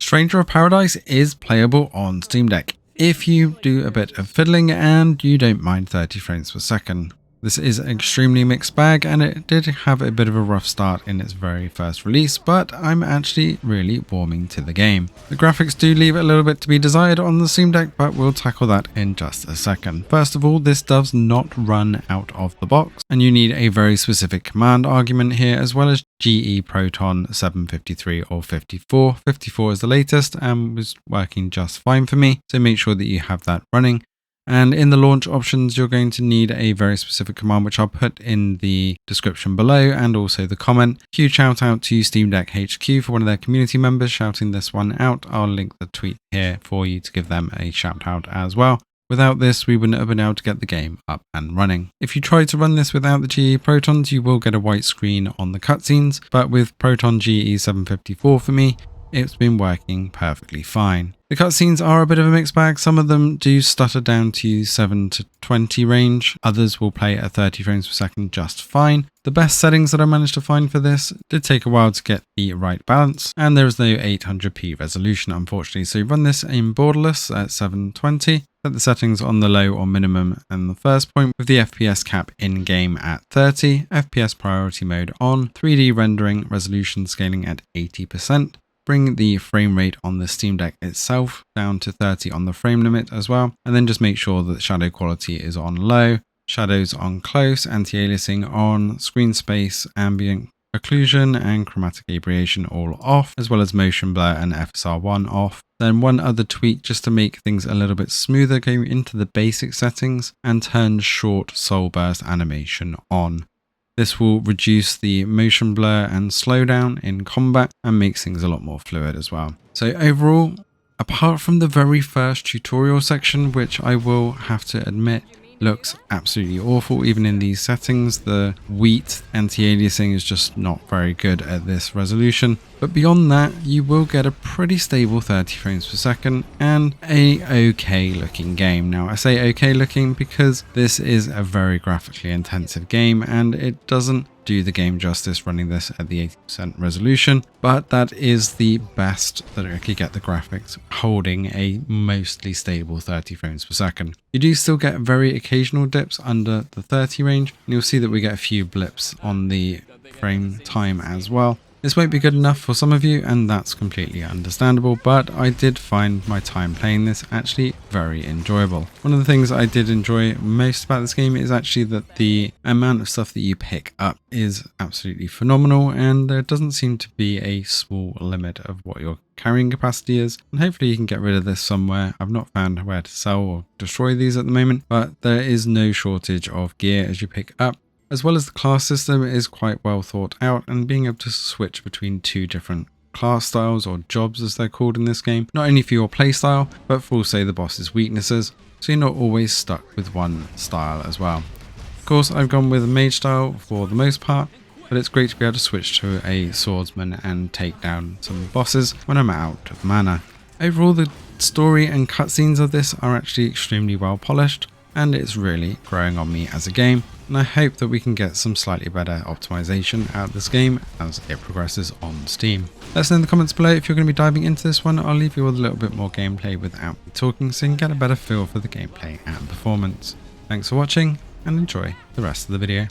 Stranger of Paradise is playable on Steam Deck if you do a bit of fiddling and you don't mind 30 frames per second. This is an extremely mixed bag, and it did have a bit of a rough start in its very first release, but I'm actually really warming to the game. The graphics do leave a little bit to be desired on the Steam Deck, but we'll tackle that in just a second. First of all, this does not run out of the box, and you need a very specific command argument here, as well as GE Proton 753 or 54. 54 is the latest and was working just fine for me, so make sure that you have that running. And in the launch options, you're going to need a very specific command, which I'll put in the description below and also the comment. Huge shout out to Steam Deck HQ for one of their community members shouting this one out. I'll link the tweet here for you to give them a shout out as well. Without this, we wouldn't have been able to get the game up and running. If you try to run this without the GE Protons, you will get a white screen on the cutscenes, but with Proton GE 754 for me, it's been working perfectly fine. The cutscenes are a bit of a mixed bag. Some of them do stutter down to 7 to 20 range. Others will play at 30 frames per second just fine. The best settings that I managed to find for this did take a while to get the right balance, and there is no 800p resolution unfortunately. So you run this in borderless at 720. Set the settings on the low or minimum and the first point, with the FPS cap in game at 30, FPS priority mode on, 3D rendering resolution scaling at 80%. Bring the frame rate on the Steam Deck itself down to 30 on the frame limit as well, and then just make sure that shadow quality is on low, shadows on close, anti-aliasing on, screen space, ambient occlusion and chromatic aberration all off, as well as motion blur and FSR1 off. Then one other tweak just to make things a little bit smoother, go into the basic settings and turn short soul burst animation on. This will reduce the motion blur and slowdown in combat and makes things a lot more fluid as well. So overall, apart from the very first tutorial section, which I will have to admit looks absolutely awful even in these settings, the wheat anti-aliasing is just not very good at this resolution. But beyond that, you will get a pretty stable 30 frames per second and a okay looking game. Now I say okay looking because this is a very graphically intensive game and it doesn't do the game justice running this at the 80% resolution, but that is the best that it could get the graphics, holding a mostly stable 30 frames per second. You do still get very occasional dips under the 30 range, and you'll see that we get a few blips on the frame time as well. This won't be good enough for some of you, and that's completely understandable, but I did find my time playing this actually very enjoyable. One of the things I did enjoy most about this game is actually that the amount of stuff that you pick up is absolutely phenomenal, and there doesn't seem to be a small limit of what your carrying capacity is, and hopefully you can get rid of this somewhere. I've not found where to sell or destroy these at the moment, but there is no shortage of gear as you pick up. As well as the class system is quite well thought out, and being able to switch between two different class styles or jobs as they're called in this game, not only for your playstyle but for also the boss's weaknesses, so you're not always stuck with one style as well. Of course I've gone with a mage style for the most part, but it's great to be able to switch to a swordsman and take down some bosses when I'm out of mana. Overall, the story and cutscenes of this are actually extremely well polished, and it's really growing on me as a game, and I hope that we can get some slightly better optimization out of this game as it progresses on Steam. Let us know in the comments below if you're going to be diving into this one. I'll leave you with a little bit more gameplay without me talking so you can get a better feel for the gameplay and performance. Thanks for watching and enjoy the rest of the video.